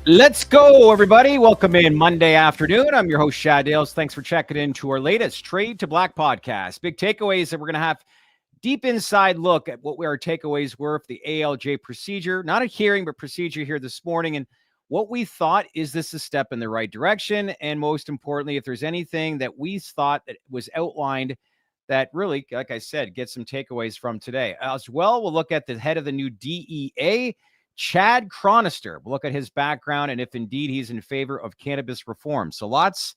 Let's go, everybody. Welcome in Monday afternoon. I'm your host, Shadd Dales. Thanks for checking in to our latest Trade to Black podcast. Big takeaways that we're going to have deep inside look at what our takeaways were for the ALJ procedure, not a hearing, but procedure here this morning. And what we thought, is this a step in the right direction? And most importantly, if there's anything that we thought that was outlined that really, like I said, get some takeaways from today. As well, we'll look at the head of the new DEA, Chad Chronister. We'll look at his background and if indeed he's in favor of cannabis reform. So lots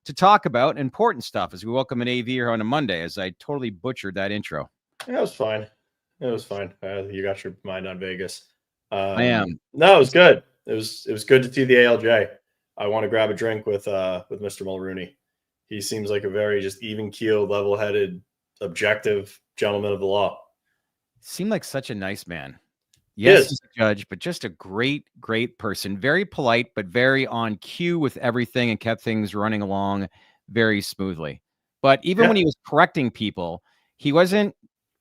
to talk about, important stuff as we welcome an AV here on a Monday, as I totally butchered that intro. Yeah, it was fine. It was fine. You got your mind on Vegas. I am. No, it was good. It was good to see the ALJ. I want to grab a drink with Mr. Mulrooney. He seems like a very just even-keeled, level-headed, objective gentleman of the law. Seemed like such a nice man. Yes, he's a judge, but just a great person. Very polite, but very on cue with everything and kept things running along very smoothly. But even when he was correcting people, he wasn't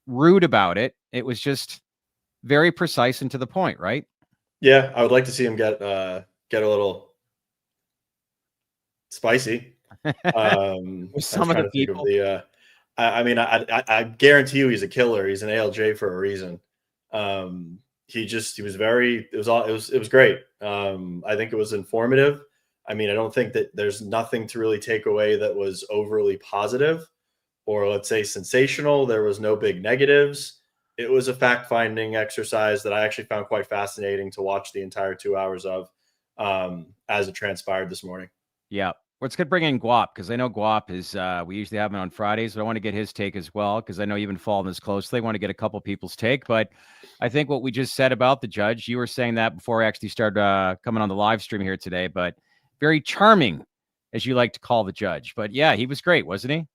rude about it. It was just very precise and to the point, right? Yeah, I would like to see him get a little spicy. With some of the people. I guarantee you he's a killer. He's an ALJ for a reason. It was great. I think it was informative. I mean, I don't think that there's nothing to really take away that was overly positive or, let's say, sensational. There was no big negatives. It was a fact-finding exercise that I actually found quite fascinating to watch the entire 2 hours of as it transpired this morning. Yeah. Let's bring in Guap, because I know Guap is, we usually have him on Fridays, but I want to get his take as well, because I know you've been following this closely. I want to get a couple people's take, but I think what we just said about the judge, you were saying that before I actually started coming on the live stream here today, but very charming, as you like to call the judge. But yeah, he was great, wasn't he?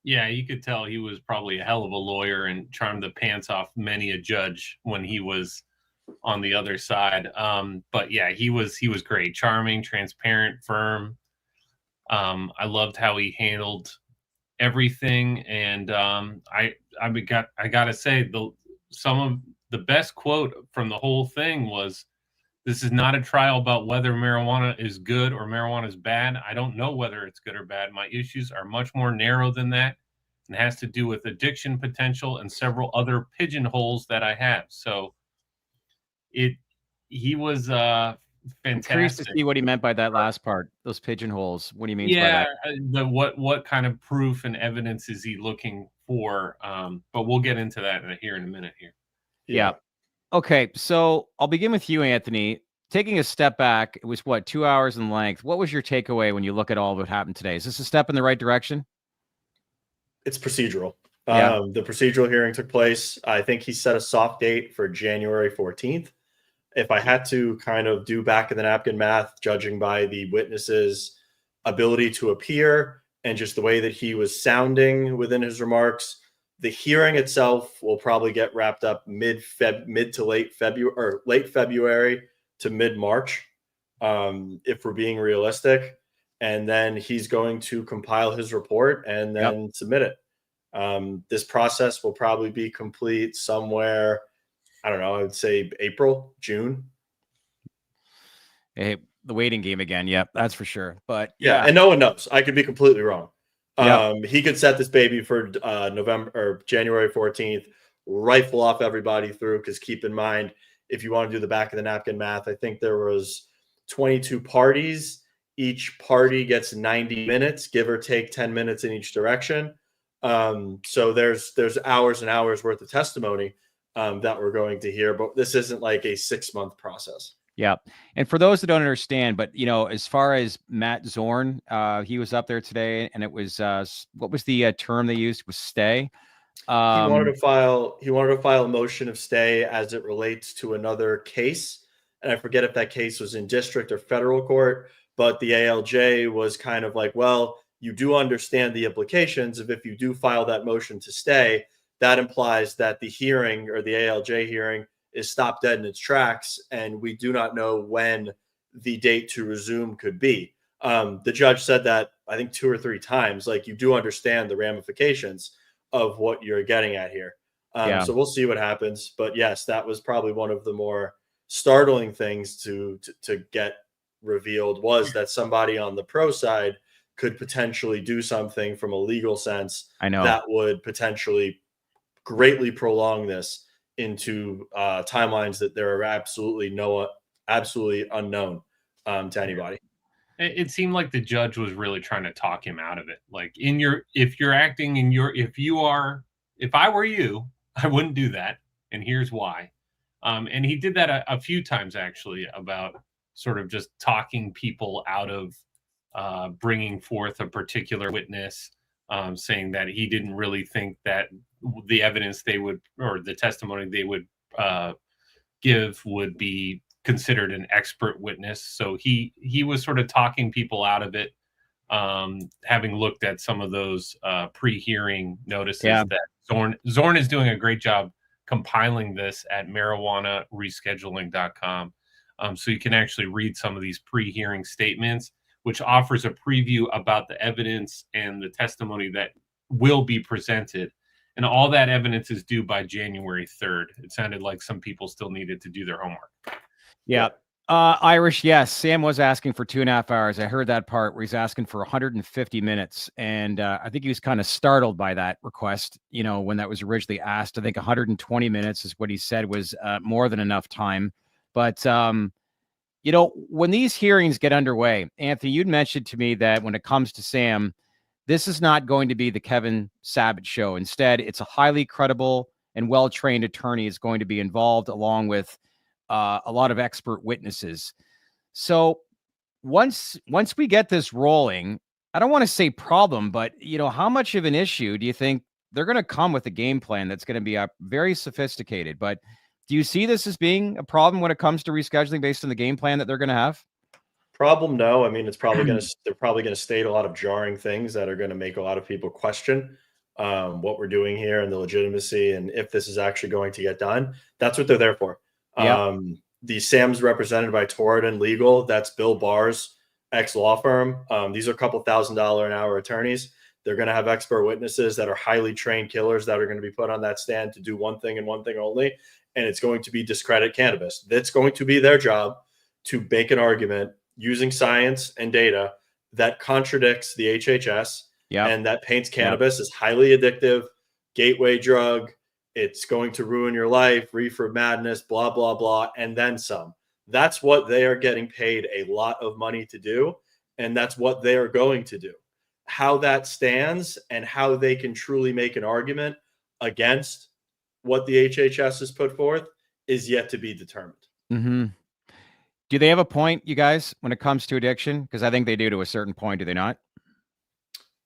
Yeah, you could tell he was probably a hell of a lawyer and charmed the pants off many a judge when he was on the other side. But yeah, he was great, charming, transparent, firm. I loved how he handled everything, and I gotta say, some of the best quote from the whole thing was, "This is not a trial about whether marijuana is good or marijuana is bad. I don't know whether it's good or bad. My issues are much more narrow than that, and has to do with addiction potential and several other pigeonholes that I have." So he was fantastic. I'm curious to see what he meant by that last part, those pigeonholes. What do you mean by that? What kind of proof and evidence is he looking for? But we'll get into that here in a minute here. Yeah. Okay, so I'll begin with you, Anthony. Taking a step back, it was 2 hours in length. What was your takeaway when you look at all of what happened today? Is this a step in the right direction? It's procedural. The procedural hearing took place. I think he set a soft date for January 14th. If I had to kind of do back of the napkin math, judging by the witness's ability to appear and just the way that he was sounding within his remarks, the hearing itself will probably get wrapped up mid to late February, or late February to mid-March, if we're being realistic. And then he's going to compile his report and then submit it. This process will probably be complete somewhere, I don't know, I would say April, June. Hey, the waiting game again. Yep, that's for sure. But yeah, and no one knows. I could be completely wrong. He could set this baby for November or January 14th, rifle off everybody through, because keep in mind, if you want to do the back of the napkin math, I think there was 22 parties. Each party gets 90 minutes, give or take 10 minutes in each direction. So there's hours and hours worth of testimony that we're going to hear, but this isn't like a 6-month process. Yeah. And for those that don't understand, but as far as Matt Zorn, he was up there today, and it was what was the term they used? Was stay. He wanted to file a motion of stay as it relates to another case, and I forget if that case was in district or federal court, but the ALJ was kind of like, well, you do understand the implications of if you do file that motion to stay, that implies that the hearing, or the ALJ hearing, is stopped dead in its tracks, and we do not know when the date to resume could be. The judge said that, I think, 2 or 3 times, like, you do understand the ramifications of what you're getting at here. So we'll see what happens. But yes, that was probably one of the more startling things to get revealed was that somebody on the pro side could potentially do something from a legal sense that would potentially greatly prolong this into timelines that there are absolutely unknown to anybody. It seemed like the judge was really trying to talk him out of it. Like if I were you, I wouldn't do that. And here's why. And he did that a few times actually, about sort of just talking people out of bringing forth a particular witness, saying that he didn't really think that the evidence or the testimony they would give would be considered an expert witness. So he was sort of talking people out of it, having looked at some of those pre-hearing notices that Zorn is doing a great job compiling this at marijuanarescheduling.com. So you can actually read some of these pre-hearing statements, which offers a preview about the evidence and the testimony that will be presented. And all that evidence is due by January 3rd. It sounded like some people still needed to do their homework. Yeah. Irish, yes. Sam was asking for 2.5 hours. I heard that part where he's asking for 150 minutes. And I think he was kind of startled by that request, when that was originally asked. I think 120 minutes is what he said was more than enough time. But, when these hearings get underway, Anthony, you'd mentioned to me that when it comes to Sam, this is not going to be the Kevin Sabbath show. Instead, it's a highly credible and well-trained attorney is going to be involved, along with a lot of expert witnesses. So once we get this rolling, I don't want to say problem, but how much of an issue do you think they're going to come with a game plan that's going to be very sophisticated? But do you see this as being a problem when it comes to rescheduling based on the game plan that they're going to have? Problem, no. I mean, they're probably going to state a lot of jarring things that are going to make a lot of people question what we're doing here and the legitimacy and if this is actually going to get done. That's what they're there for. Yep. The Sam's represented by Torridon Legal. That's Bill Barr's ex-law firm. These are a couple $1,000 an hour attorneys. They're going to have expert witnesses that are highly trained killers that are going to be put on that stand to do one thing and one thing only. And it's going to be discredit cannabis. That's going to be their job, to make an argument using science and data that contradicts the HHS and that paints cannabis as highly addictive, gateway drug. It's going to ruin your life, reefer madness, blah, blah, blah, and then some. That's what they are getting paid a lot of money to do, and that's what they are going to do. How that stands and how they can truly make an argument against what the HHS has put forth is yet to be determined. Mm-hmm. Do they have a point, you guys, when it comes to addiction? Because I think they do to a certain point, do they not?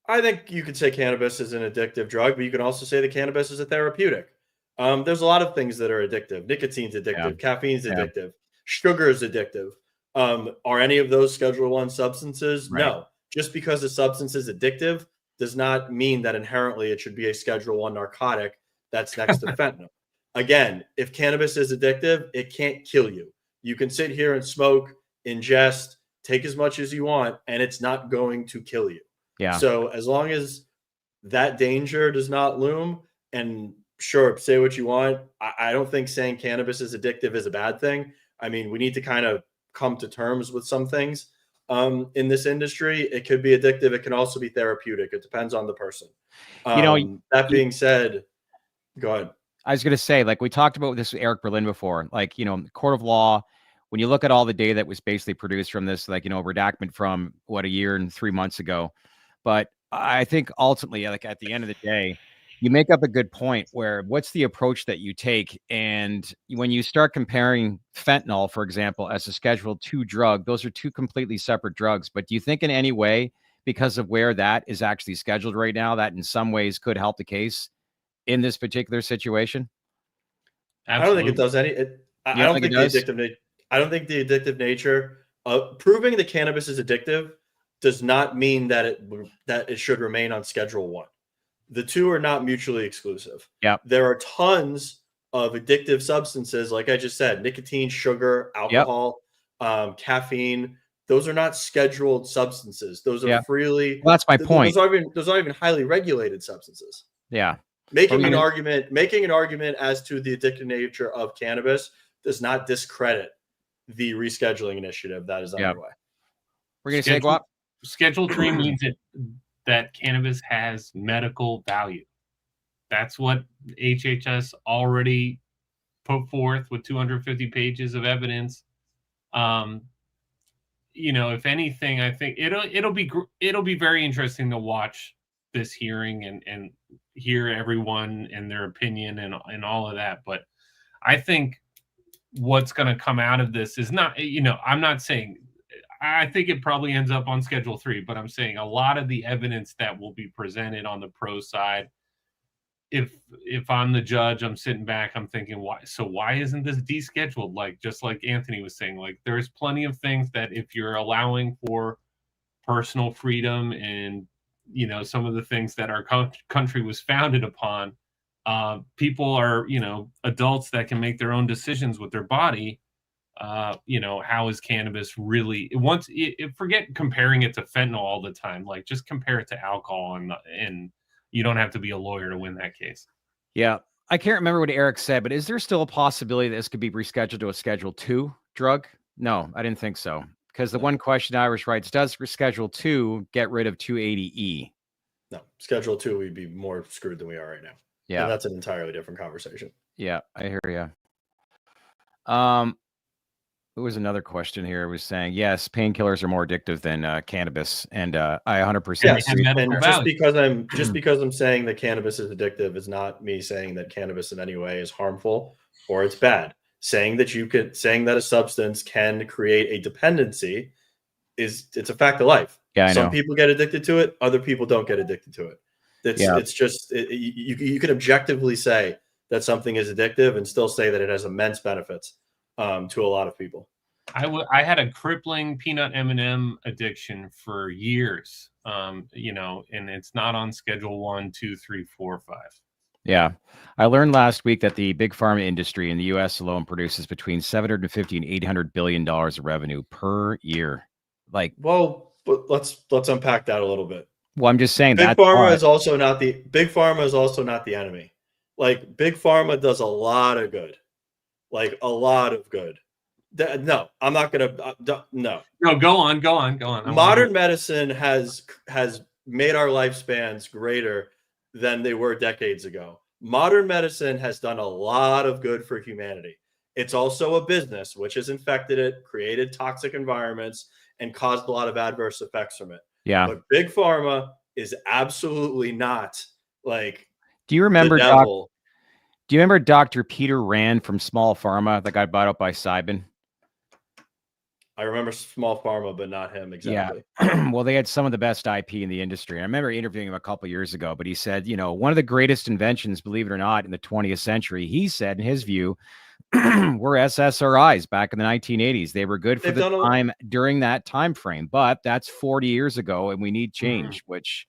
I think you could say cannabis is an addictive drug, but you can also say that cannabis is a therapeutic. There's a lot of things that are addictive. Nicotine's addictive. Caffeine's addictive. Sugar is addictive. Are any of those Schedule I substances? Right. No. Just because a substance is addictive does not mean that inherently it should be a Schedule I narcotic that's next to fentanyl. Again, if cannabis is addictive, it can't kill you. You can sit here and smoke, ingest, take as much as you want, and it's not going to kill you. Yeah. So as long as that danger does not loom, and sure, say what you want, I don't think saying cannabis is addictive is a bad thing. I mean, we need to kind of come to terms with some things in this industry. It could be addictive. It can also be therapeutic. It depends on the person. That being said, go ahead. I was going to say, like we talked about this with Eric Berlin before, like, court of law, when you look at all the data that was basically produced from this, like, redactment from a year and 3 months ago. But I think ultimately, like at the end of the day, you make up a good point where what's the approach that you take? And when you start comparing fentanyl, for example, as a Schedule II drug, those are two completely separate drugs. But do you think in any way, because of where that is actually scheduled right now, that in some ways could help the case in this particular situation? Absolutely. I don't think it does any. I don't think the addictive nature of proving that cannabis is addictive does not mean that it should remain on Schedule I. The two are not mutually exclusive. Yeah, there are tons of addictive substances, like I just said, nicotine, sugar, alcohol, caffeine. Those are not scheduled substances. Those are freely. Well, that's my point. Those aren't even highly regulated substances. Yeah. Making an argument as to the addictive nature of cannabis does not discredit the rescheduling initiative that is underway. We're going to say Guap? Schedule 3 means that cannabis has medical value. That's what HHS already put forth with 250 pages of evidence. You know, if anything, I think it'll be very interesting to watch this hearing and hear everyone and their opinion and all of that. But I think what's going to come out of this is not, you know, I'm not saying, I think it probably ends up on Schedule 3, but I'm saying a lot of the evidence that will be presented on the pro side, if I'm the judge, I'm sitting back, I'm thinking, why isn't this descheduled? Like, just like Anthony was saying, like, there's plenty of things that if you're allowing for personal freedom and, you know, some of the things that our country was founded upon, people are, you know, adults that can make their own decisions with their body. You know, how is cannabis really, forget comparing it to fentanyl all the time, like just compare it to alcohol, and you don't have to be a lawyer to win that case. Yeah. I can't remember what Eric said, but is there still a possibility that this could be rescheduled to a Schedule 2 drug? No, I didn't think so. Because the one question Irish writes, does Schedule 2 get rid of 280E? No, Schedule 2, we'd be more screwed than we are right now. Yeah. And that's an entirely different conversation. Yeah, I hear you. There was another question here. It was saying, yes, painkillers are more addictive than cannabis, and I 100%. Yes, and just because I'm saying that cannabis is addictive is not me saying that cannabis in any way is harmful or it's bad. Saying that a substance can create a dependency it's a fact of life. Yeah, some people get addicted to it, other people don't get addicted to it. It's just you can objectively say that something is addictive and still say that it has immense benefits to a lot of people. I had a crippling peanut M&M addiction for years, you know, and it's not on Schedule 1, 2, 3, 4, 5. Yeah. I learned last week that the big pharma industry in the U.S. alone produces between $750 and $800 billion of revenue per year. Like, well, but let's unpack that a little bit. Well, I'm just saying big pharma is also not the enemy. Like, big pharma does a lot of good. Like, a lot of good. No, I'm not gonna. No, go on. Modern medicine has made our lifespans greater than they were decades ago. Modern medicine has done a lot of good for humanity. It's also a business which has infected it, created toxic environments, and caused a lot of adverse effects from it. Yeah. But big pharma is absolutely not like. Do you remember the devil. Do you remember Dr. Peter Rand from Small Pharma that got bought up by Cybin? I remember Small Pharma, but not him exactly. Yeah. Well, they had some of the best IP in the industry. I remember interviewing him a couple of years ago, but he said, you know, one of the greatest inventions, believe it or not, in the 20th century, he said, in his view, were SSRIs back in the 1980s. They were good for the time during that time frame, but that's 40 years ago, and we need change. Which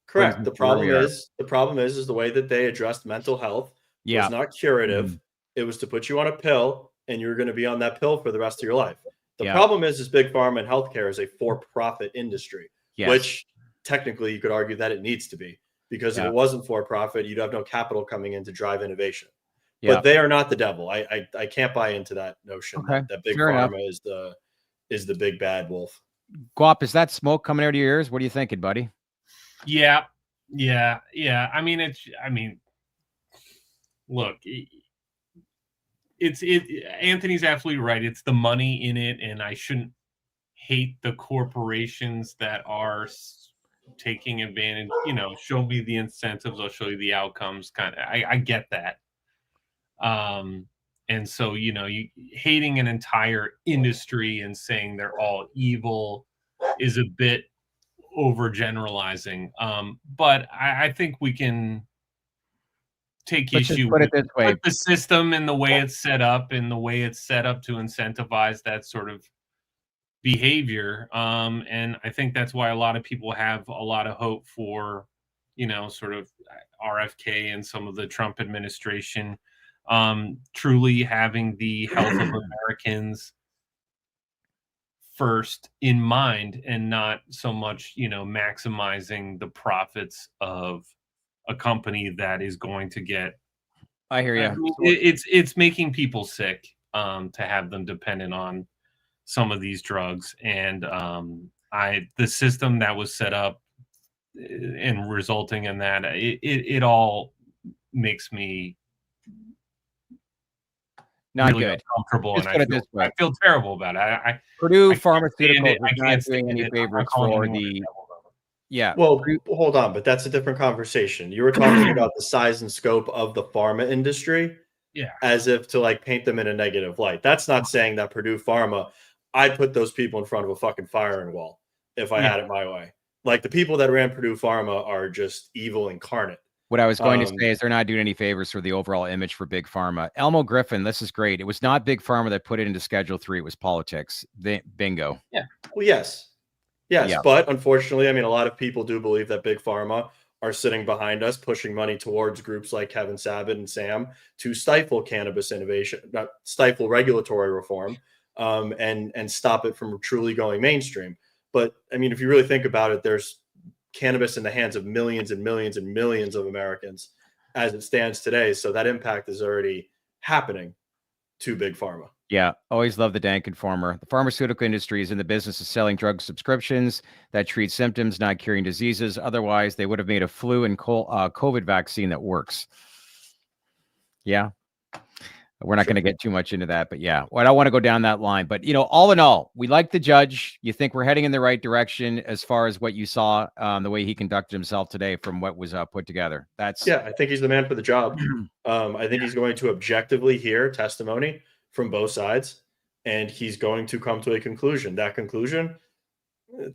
correct. The problem is the way that they addressed mental health was not curative. It was to put you on a pill, and you're going to be on that pill for the rest of your life. The problem is big pharma and healthcare is a for-profit industry, which technically you could argue that it needs to be, because if it wasn't for-profit, you'd have no capital coming in to drive innovation. But they are not the devil. I can't buy into that notion that big pharma is the big bad wolf. Guap, is that smoke coming out of your ears? What are you thinking, buddy? Yeah. I mean, look. Anthony's absolutely right. It's the money in it, and I shouldn't hate the corporations that are taking advantage. You know, show me the incentives, I'll show you the outcomes. I get that. And so, you know, you hating an entire industry and saying they're all evil is a bit overgeneralizing. But I think we can take issue with the system and the way it's set up and the way it's set up to incentivize that sort of behavior. And I think that's why a lot of people have a lot of hope for, you know, sort of RFK and some of the Trump administration truly having the health of Americans first in mind and not so much, you know, maximizing the profits of a company that is going to get. I hear you. I mean, it's making people sick to have them dependent on some of these drugs, and the system that was set up and resulting in that, it all makes me not really good. uncomfortable, Let's and put it this way. I feel terrible about it. Purdue I can't stand Pharmaceuticals it. is I not can't doing stand any it. I'm favors not calling for anyone the. a devil, though. Yeah. Well, hold on, but that's a different conversation. You were talking about the size and scope of the pharma industry Yeah. as if to like paint them in a negative light. That's not saying that Purdue Pharma, I'd put those people in front of a fucking firing wall if I had it my way. Like the people that ran Purdue Pharma are just evil incarnate. What I was going to say is they're not doing any favors for the overall image for Big Pharma. Elmo Griffin, this is great. It was not Big Pharma that put it into Schedule 3. It was politics. Bingo. Yeah. Well, yes. Yes. Yeah. But unfortunately, I mean, a lot of people do believe that Big Pharma are sitting behind us, pushing money towards groups like Kevin Sabin and Sam to stifle cannabis innovation, not stifle regulatory reform, and stop it from truly going mainstream. But I mean, if you really think about it, there's cannabis in the hands of millions and millions and millions of Americans as it stands today. So that impact is already happening to Big Pharma. Yeah, always love the dank informer. The pharmaceutical industry is in the business of selling drug subscriptions that treat symptoms, not curing diseases. Otherwise, they would have made a flu and COVID vaccine that works. Yeah. We're not going to get too much into that, but yeah, well, I don't want to go down that line. But, you know, all in all, we like the judge. You think we're heading in the right direction as far as what you saw, the way he conducted himself today from what was put together. Yeah, I think he's the man for the job. I think he's going to objectively hear testimony from both sides, and he's going to come to a conclusion. That conclusion, I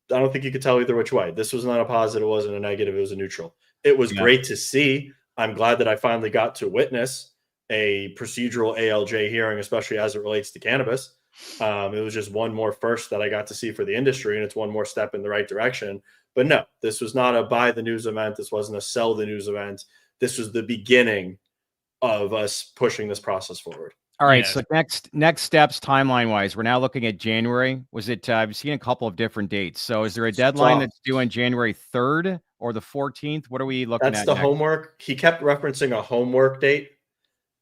don't think you could tell either which way. This was not a positive, it wasn't a negative, it was a neutral. It was great to see. I'm glad that I finally got to witness a procedural ALJ hearing, especially as it relates to cannabis. It was just one more first that I got to see for the industry, and it's one more step in the right direction. But no, this was not a buy the news event. This wasn't a sell the news event. This was the beginning of us pushing this process forward. All right. So next steps timeline wise, we're now looking at January. Was it? I've seen a couple of different dates. So is there a deadline that's due on January 3rd or the 14th? What are we looking at? That's the homework. He kept referencing a homework date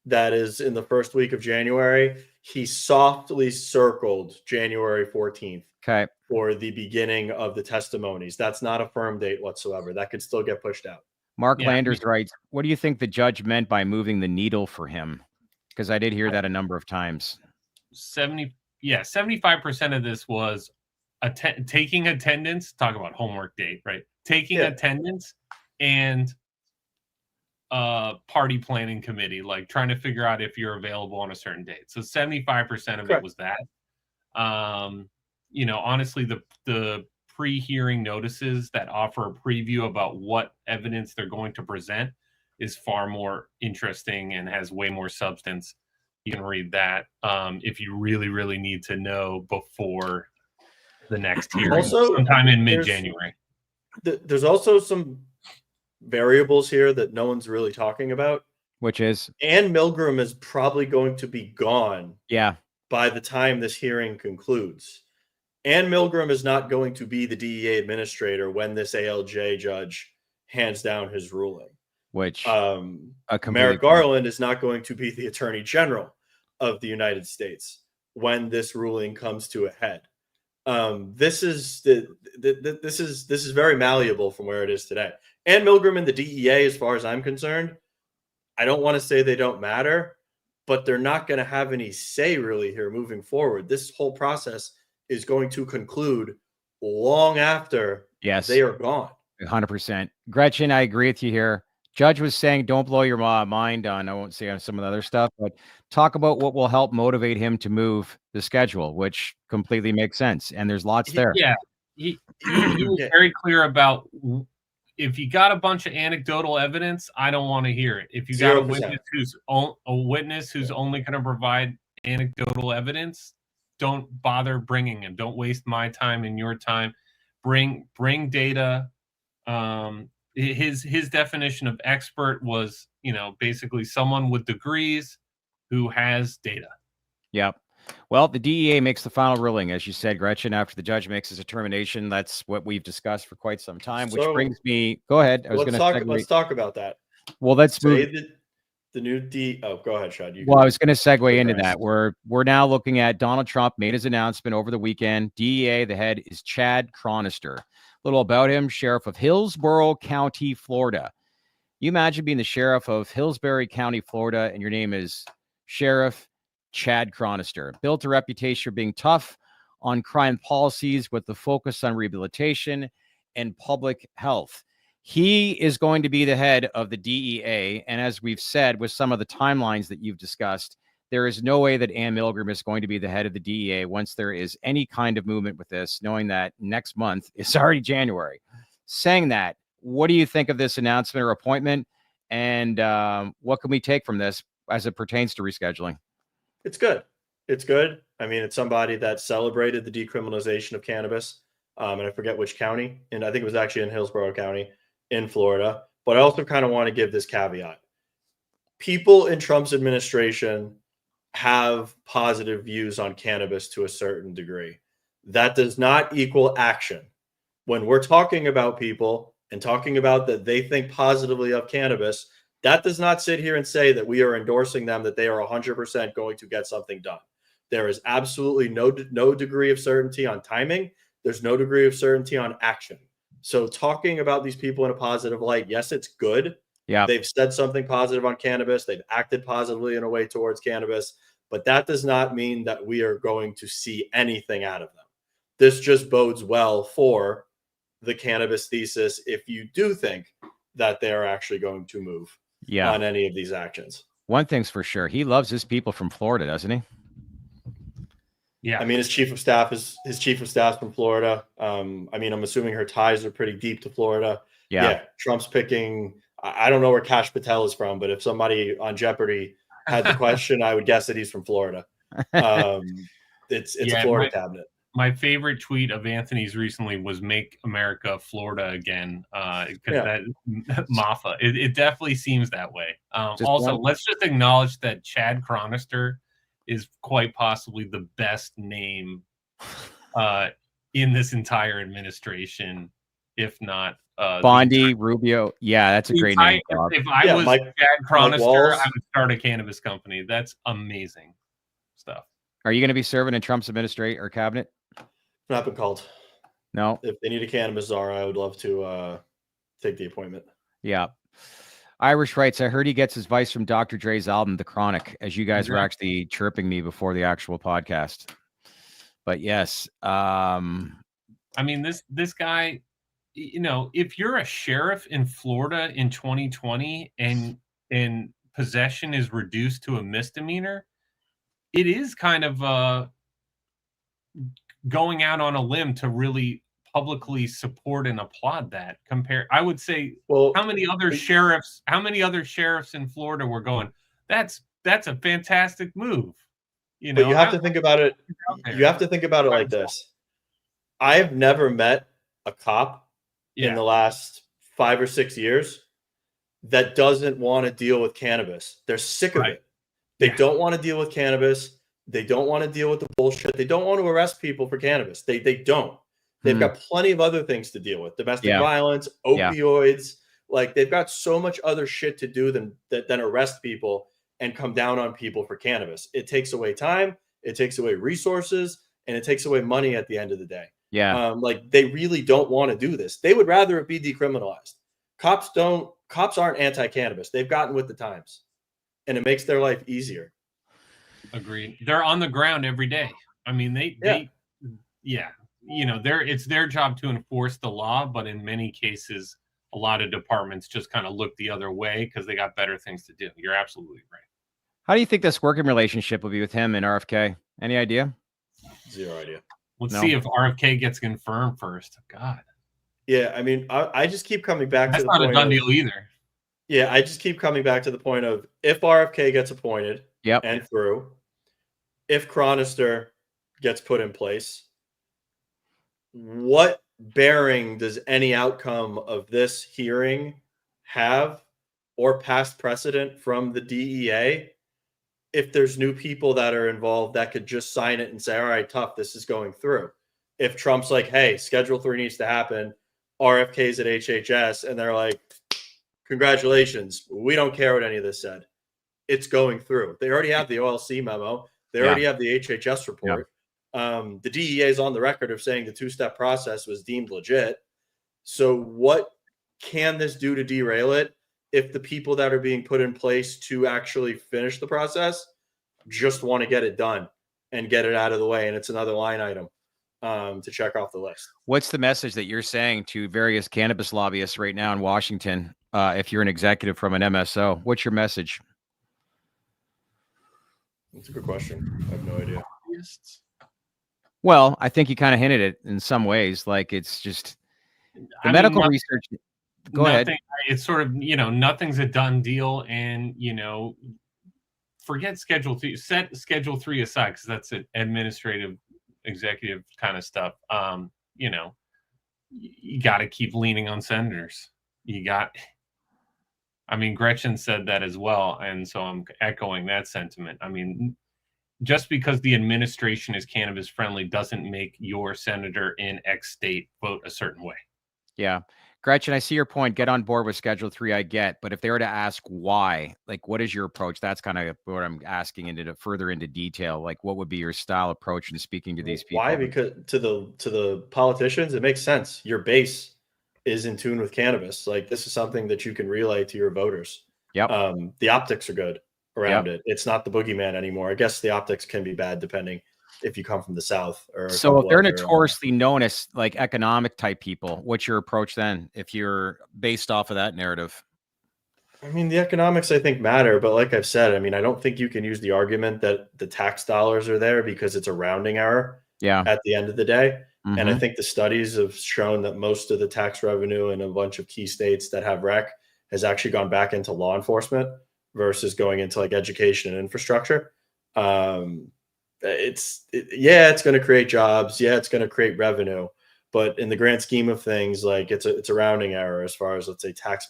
that is in the first week of January. He softly circled January 14th. Okay. For the beginning of the testimonies. That's not a firm date whatsoever. That could still get pushed out. Mark Landers writes, what do you think the judge meant by moving the needle for him? Because I did hear that a number of times. 75% of this was taking attendance. Talk about homework date, right? Taking attendance and party planning committee, like trying to figure out if you're available on a certain date. So 75% of it was that. You know, honestly, the pre-hearing notices that offer a preview about what evidence they're going to present is far more interesting and has way more substance. You can read that if you really, really need to know before the next hearing, also, sometime in mid-January. There's also some variables here that no one's really talking about. Which is? Ann Milgram is probably going to be gone by the time this hearing concludes. Ann Milgram is not going to be the DEA administrator when this ALJ judge hands down his ruling. Which Merrick Garland is not going to be the Attorney General of the United States when this ruling comes to a head. This is very malleable from where it is today. Ann Milgram and the DEA, as far as I'm concerned, I don't want to say they don't matter, but they're not going to have any say really here moving forward. This whole process is going to conclude long after they are gone. 100%. Gretchen, I agree with you here. Judge was saying, don't blow your mind on, I won't say on some of the other stuff, but talk about what will help motivate him to move the schedule, which completely makes sense. And there's lots there. Yeah. He was very clear about, if you got a bunch of anecdotal evidence, I don't want to hear it. If you got a witness who's only going to provide anecdotal evidence, don't bother bringing him. Don't waste my time and your time. Bring data. His definition of expert was, you know, basically someone with degrees who has data. Yep. Well, the DEA makes the final ruling, as you said, Gretchen, after the judge makes his determination. That's what we've discussed for quite some time, which brings me, go ahead. Let's talk about that. Well, let's move. the new Oh, go ahead, Shadd. Well, I was going to segue into that. We're now looking at Donald Trump made his announcement over the weekend. DEA, the head is Chad Chronister. A little about him, sheriff of Hillsborough County, Florida. You imagine being the sheriff of Hillsborough County, Florida, and your name is Sheriff Chad Chronister. Built a reputation for being tough on crime policies with the focus on rehabilitation and public health. He is going to be the head of the DEA. And as we've said, with some of the timelines that you've discussed, there is no way that Ann Milgram is going to be the head of the DEA once there is any kind of movement with this, knowing that next month is already January. Saying that, what do you think of this announcement or appointment? And what can we take from this as it pertains to rescheduling? It's good. It's good. I mean, it's somebody that celebrated the decriminalization of cannabis. And I forget which county. And I think it was actually in Hillsborough County in Florida. But I also kind of want to give this caveat. People in Trump's administration have positive views on cannabis to a certain degree. That does not equal action. When we're talking about people and talking about that they think positively of cannabis, that does not sit here and say that we are endorsing them, that they are 100% going to get something done. There is absolutely no degree of certainty on timing. There's no degree of certainty on action. So talking about these people in a positive light, yes, it's good. Yeah, they've said something positive on cannabis. They've acted positively in a way towards cannabis, but that does not mean that we are going to see anything out of them. This just bodes well for the cannabis thesis if you do think that they are actually going to move on any of these actions. One thing's for sure. He loves his people from Florida, doesn't he? Yeah. I mean, his chief of staff is from Florida. I mean, I'm assuming her ties are pretty deep to Florida. Yeah. Trump's picking, I don't know where Kash Patel is from, but if somebody on Jeopardy had the question, I would guess that he's from Florida. It's a Florida cabinet. My favorite tweet of Anthony's recently was "Make America Florida Again," because that MAFA. It definitely seems that way. Also, let's just acknowledge that Chad Chronister is quite possibly the best name in this entire administration, if not Bondi, Rubio. Yeah, that's a great name. If I was Chad Chronister, I would start a cannabis company. That's amazing stuff. Are you going to be serving in Trump's administration or cabinet? Not been called. No. If they need a cannabis czar, I would love to take the appointment. Yeah. Irish writes, I heard he gets his advice from Dr. Dre's album, The Chronic, as you guys were actually chirping me before the actual podcast. But yes. I mean, this guy, you know, if you're a sheriff in Florida in 2020 and possession is reduced to a misdemeanor, it is kind of going out on a limb to really publicly support and applaud that. I would say, well, how many other sheriffs in Florida were going, that's a fantastic move. You know, but you have to think about it. You have to think about it like this. I've never met a cop in the last 5 or 6 years that doesn't want to deal with cannabis. They're sick of it. They don't want to deal with cannabis. They don't want to deal with the bullshit. They don't want to arrest people for cannabis. They don't. They've got plenty of other things to deal with. Domestic violence, opioids. Like, they've got so much other shit to do than arrest people and come down on people for cannabis. It takes away time, it takes away resources, and it takes away money at the end of the day. Yeah. Like, they really don't want to do this. They would rather it be decriminalized. Cops aren't anti-cannabis. They've gotten with the times, and it makes their life easier. Agreed. They're on the ground every day. I mean, you know, it's their job to enforce the law, but in many cases, a lot of departments just kind of look the other way because they got better things to do. You're absolutely right. How do you think this working relationship will be with him and RFK? Any idea? Zero idea. Let's see if RFK gets confirmed first. God. Yeah, I mean, I just keep coming back to the point. That's not a done deal either. Yeah, I just keep coming back to the point of, if RFK gets appointed and through, if Chronister gets put in place, what bearing does any outcome of this hearing have, or past precedent from the DEA, if there's new people that are involved that could just sign it and say, all right, tough, this is going through? If Trump's like, hey, Schedule 3 needs to happen, RFK's at HHS, and they're like, congratulations, we don't care what any of this said. it's going through. They already have the OLC memo. They already have the HHS report. The DEA is on the record of saying the two-step process was deemed legit. So what can this do to derail it if the people that are being put in place to actually finish the process just want to get it done and get it out of the way, and it's another line item to check off the list? What's the message that you're saying to various cannabis lobbyists right now in Washington? If you're an executive from an MSO, what's your message? That's a good question. I have no idea. Well, I think you kind of hinted it in some ways. Like, it's just the medical research. Go ahead. It's sort of, nothing's a done deal, and forget Schedule 3. Set Schedule 3 aside, because that's an administrative, executive kind of stuff. You got to keep leaning on senators. Gretchen said that as well, and so I'm echoing that sentiment. Just because the administration is cannabis friendly doesn't make your senator in X state vote a certain way. Yeah. Gretchen, I see your point. Get on board with Schedule 3, I get. But if they were to ask why, like, what is your approach? That's kind of what I'm asking further into detail. Like, what would be your style approach in speaking to these people? Why? Because to the politicians, it makes sense. Your base is in tune with cannabis. Like, this is something that you can relay to your voters. Yep. The optics are good around it. It's not the boogeyman anymore. I guess the optics can be bad depending if you come from the South. So if they're notoriously known as like economic type people, what's your approach then if you're based off of that narrative? The economics I think matter, but like I've said, I don't think you can use the argument that the tax dollars are there because it's a rounding error at the end of the day. And I think the studies have shown that most of the tax revenue in a bunch of key states that have rec has actually gone back into law enforcement versus going into like education and infrastructure. It's going to create jobs. Yeah, it's going to create revenue, but in the grand scheme of things, like it's a rounding error as far as, let's say, tax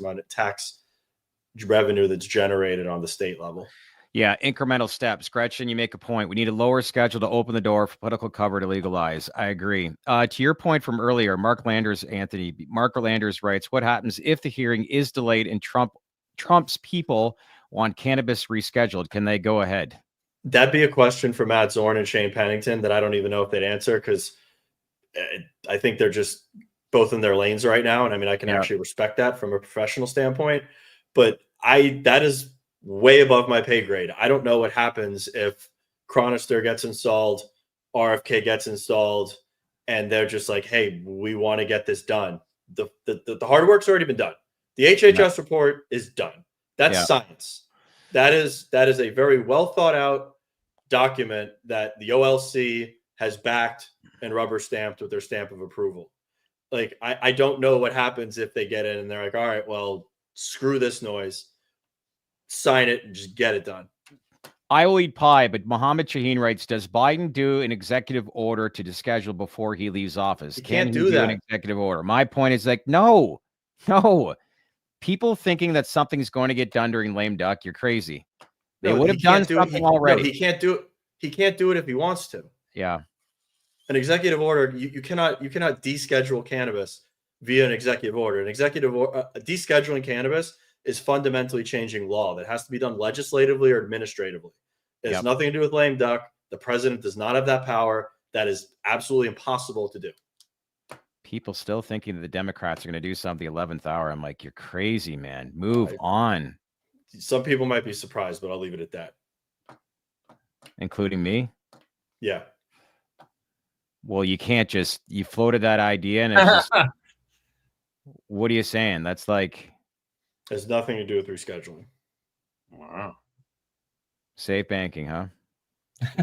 revenue that's generated on the state level. Yeah, incremental steps. Gretchen, you make a point. We need a lower schedule to open the door for political cover to legalize. I agree. To your point from earlier, Mark Landers writes, what happens if the hearing is delayed and Trump's people want cannabis rescheduled? Can they go ahead? That'd be a question for Matt Zorn and Shane Pennington that I don't even know if they'd answer, because I think they're just both in their lanes right now. And I can actually respect that from a professional standpoint, but that is way above my pay grade. I don't know what happens if Chronister gets installed, RFK gets installed, and they're just like, hey, we want to get this done. The hard work's already been done. The HHS report is done. That's science. That is a very well thought out document that the OLC has backed and rubber stamped with their stamp of approval. Like, I don't know what happens if they get in and they're like, all right, well, screw this noise, sign it and just get it done. I will eat pie, but Mohammed Shaheen writes, does Biden do an executive order to deschedule before he leaves office? He can't do that. An executive order. My point is like, no. People thinking that something's going to get done during lame duck, you're crazy. They would have done something already. No, he can't do it. He can't do it if he wants to. Yeah. An executive order, you cannot deschedule cannabis via an executive order. An executive order, descheduling cannabis is fundamentally changing law. That has to be done legislatively or administratively. It has nothing to do with lame duck. The president does not have that power. That is absolutely impossible to do. People still thinking that the Democrats are going to do something the 11th hour. I'm like, you're crazy, man. Move on. Some people might be surprised, but I'll leave it at that. Including me? Yeah. Well, you can't you floated that idea and it's just, what are you saying? That's like... Has nothing to do with rescheduling. Wow. Safe banking, huh?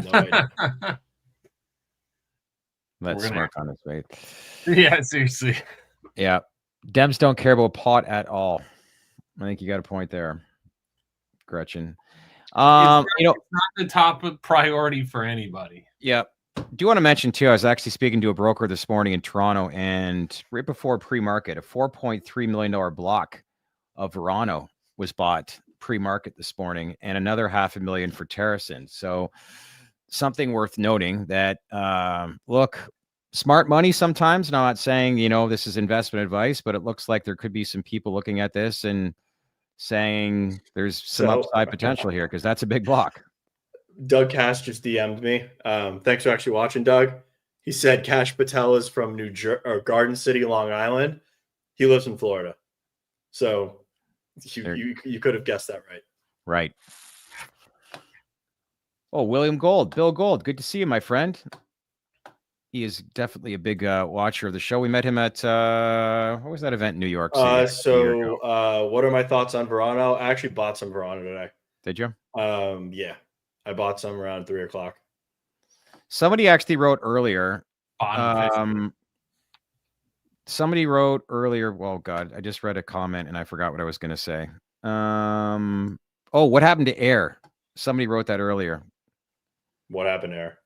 No idea. Let's smirk on his face. Yeah, seriously. Yeah. Dems don't care about pot at all. I think you got a point there, Gretchen. It's not the top priority for anybody. Yeah. Do you want to mention too, I was actually speaking to a broker this morning in Toronto, and right before pre-market, a $4.3 million block of Verano was bought pre-market this morning, and another $500,000 for Terracin. So something worth noting that, look, smart money sometimes, and I'm not saying, this is investment advice, but it looks like there could be some people looking at this and saying there's some upside potential here because that's a big block. Doug Cash just DM'd me. Thanks for actually watching, Doug. He said Cash Patel is from Garden City, Long Island. He lives in Florida. So you could have guessed that right. Right. Oh, Bill Gold. Good to see you, my friend. He is definitely a big watcher of the show. We met him at what was that event in New York City? What are my thoughts on Verano? I actually bought some Verano today. Did you? Yeah, I bought some around 3:00. Somebody actually wrote earlier. Somebody wrote earlier. Well, God, I just read a comment and I forgot what I was going to say. What happened to Air? Somebody wrote that earlier. What happened to Air?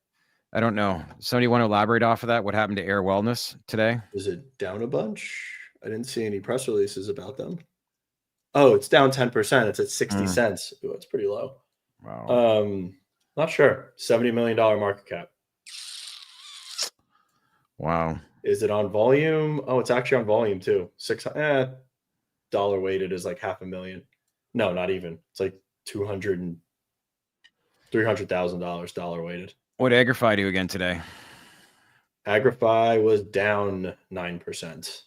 I don't know. Somebody want to elaborate off of that? What happened to Air Wellness today? Is it down a bunch? I didn't see any press releases about them. Oh, it's down 10%. It's at 60 cents. Ooh, it's pretty low. Wow. Not sure. $70 million market cap. Wow. Is it on volume? Oh, it's actually on volume too. Dollar weighted is like $500,000. No, not even. It's like $300,000 dollar weighted. What did Agrify do again today? Agrify was down 9%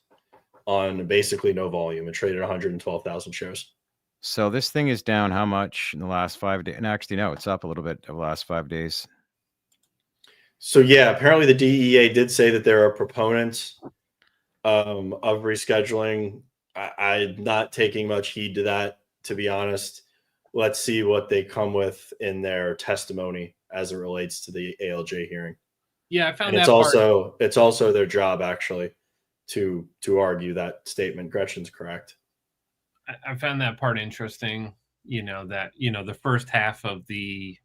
on basically no volume. It traded 112,000 shares. So this thing is down how much in the last 5 days? And actually, no, it's up a little bit over the last 5 days. So yeah, apparently the DEA did say that there are proponents of rescheduling. I'm not taking much heed to that, to be honest. Let's see what they come with in their testimony as it relates to the ALJ hearing. Yeah, I found it's also their job actually to argue that statement. Gretchen's correct. I found that part interesting. The first half of the,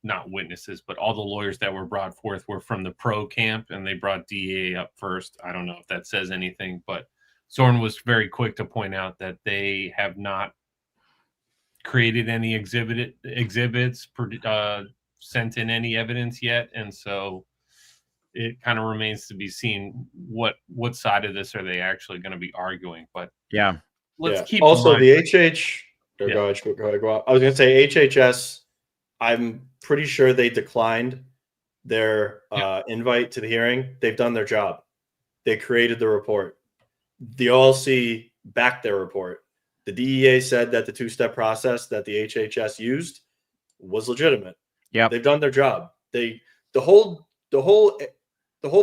not witnesses, but all the lawyers that were brought forth were from the pro camp, and they brought DEA up first. I don't know if that says anything, but Zorn was very quick to point out that they have not created any exhibits, sent in any evidence yet, and so it kind of remains to be seen what side of this are they actually going to be arguing. But yeah, let's keep also the HH. Go ahead. I was going to say HHS. I'm pretty sure they declined their invite to the hearing. They've done their job. They created the report. The OLC backed their report. The DEA said that the two-step process that the HHS used was legitimate. Yeah, they've done their job. The whole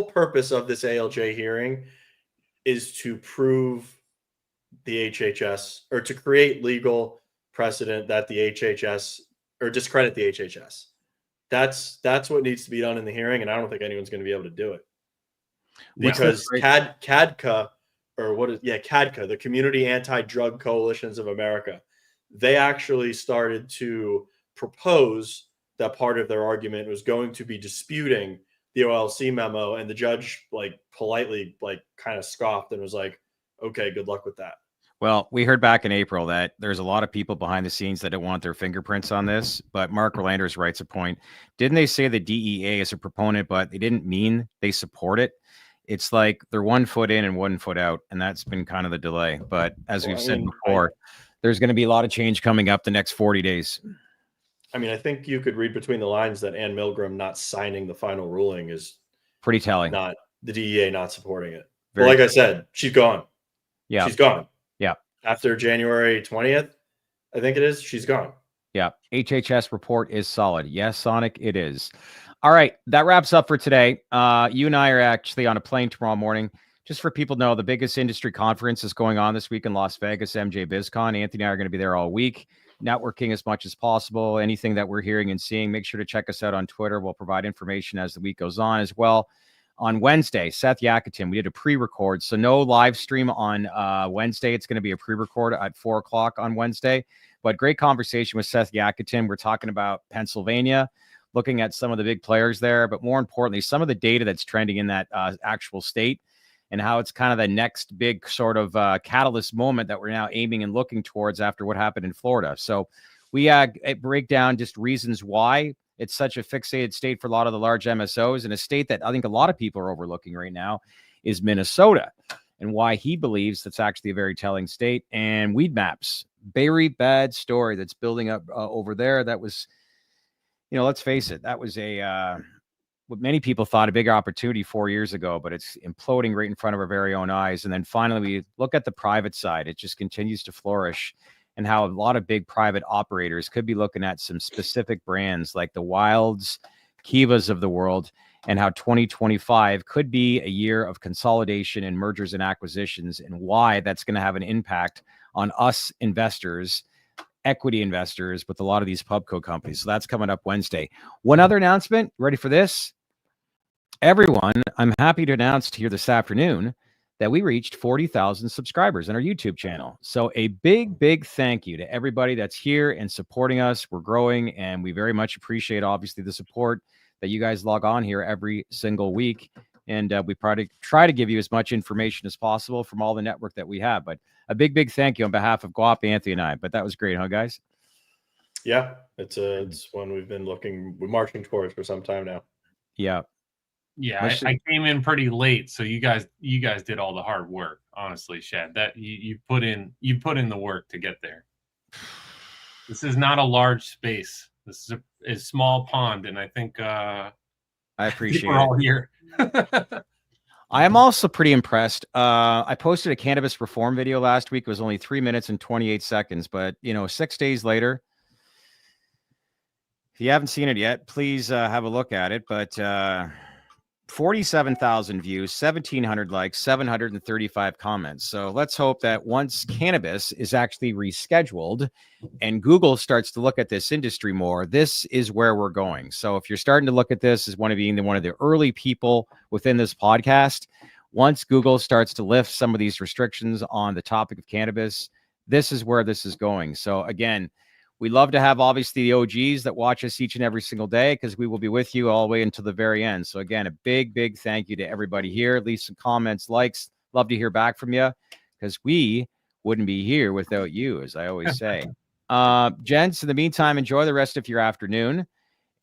purpose of this ALJ hearing is to prove the HHS, or to create legal precedent that the HHS, or discredit the HHS. That's what needs to be done in the hearing, and I don't think anyone's going to be able to do it because CADCA, the Community Anti-Drug Coalitions of America, they actually started to propose that part of their argument was going to be disputing the OLC memo, and the judge politely kind of scoffed and was like, okay, good luck with that. Well, we heard back in April that there's a lot of people behind the scenes that don't want their fingerprints on this, but Mark Rolanders writes a point. Didn't they say the DEA is a proponent, but they didn't mean they support it? It's like they're 1 foot in and 1 foot out, and that's been kind of the delay. But as we've said before, there's going to be a lot of change coming up the next 40 days. I mean, I think you could read between the lines that Ann Milgram not signing the final ruling is pretty telling. Not the DEA not supporting it. But like I said, she's gone. Yeah. She's gone. Yeah. After January 20th, I think it is, she's gone. Yeah. HHS report is solid. Yes, Sonic, it is. All right. That wraps up for today. You and I are actually on a plane tomorrow morning. Just for people to know, the biggest industry conference is going on this week in Las Vegas, MJ BizCon. Anthony and I are going to be there all week, networking as much as possible. Anything that we're hearing and seeing, make sure to check us out on Twitter. We'll provide information as the week goes on as well. On Wednesday, Seth Yakutin, we did a pre-record, so no live stream on Wednesday. It's going to be a pre-record at 4:00 on Wednesday, but great conversation with Seth Yakutin. We're talking about Pennsylvania, looking at some of the big players there, but more importantly, some of the data that's trending in that actual state and how it's kind of the next big sort of catalyst moment that we're now aiming and looking towards after what happened in Florida. So we break down just reasons why it's such a fixated state for a lot of the large MSOs, and a state that I think a lot of people are overlooking right now is Minnesota. and why he believes that's actually a very telling state. And weed maps, very bad story that's building up over there. That was, let's face it, that was what many people thought a bigger opportunity 4 years ago, but it's imploding right in front of our very own eyes. And then finally, we look at the private side. It just continues to flourish, and how a lot of big private operators could be looking at some specific brands like the Wilds, Kivas of the world, and how 2025 could be a year of consolidation and mergers and acquisitions, and why that's going to have an impact on us investors, equity investors, with a lot of these pubco companies. So that's coming up Wednesday. One other announcement. Ready for this? Everyone, I'm happy to announce here this afternoon that we reached 40,000 subscribers on our YouTube channel. So a big, big thank you to everybody that's here and supporting us. We're growing, and we very much appreciate, obviously, the support that you guys log on here every single week. And we try to give you as much information as possible from all the network that we have. But a big, big thank you on behalf of Guap, Anthony, and I. But that was great, huh, guys? Yeah, it's one we've been we're marching towards for some time now. Yeah. Yeah, I came in pretty late, so you guys did all the hard work. Honestly, Shadd, that you put in the work to get there. This is not a large space. This is a small pond, and I think I appreciate we're all here. I am also pretty impressed. I posted a cannabis reform video last week. It was only 3 minutes and 28 seconds, but 6 days later, if you haven't seen it yet, please have a look at it. But 47,000 views, 1,700 likes, 735 comments. So let's hope that once cannabis is actually rescheduled and Google starts to look at this industry more, this is where we're going. So if you're starting to look at this as one of the early people within this podcast, once Google starts to lift some of these restrictions on the topic of cannabis, this is where this is going. So again, we love to have, obviously, the OGs that watch us each and every single day, because we will be with you all the way until the very end. So again, a big, big thank you to everybody here. Leave some comments, likes. Love to hear back from you, because we wouldn't be here without you, as I always say. Gents, in the meantime, enjoy the rest of your afternoon.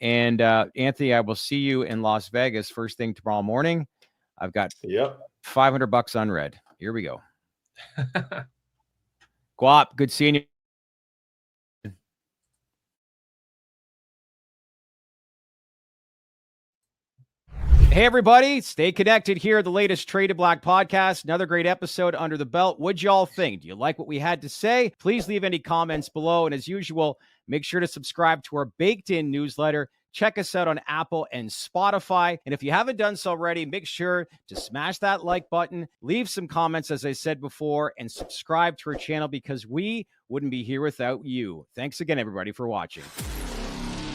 And Anthony, I will see you in Las Vegas first thing tomorrow morning. I've got $500 unread. Here we go. Guap, good seeing you. Hey, everybody. Stay connected here. The latest Trade to Black podcast. Another great episode under the belt. What'd y'all think? Do you like what we had to say? Please leave any comments below. And as usual, make sure to subscribe to our Baked In newsletter. Check us out on Apple and Spotify. And if you haven't done so already, make sure to smash that like button, leave some comments, as I said before, and subscribe to our channel, because we wouldn't be here without you. Thanks again, everybody, for watching.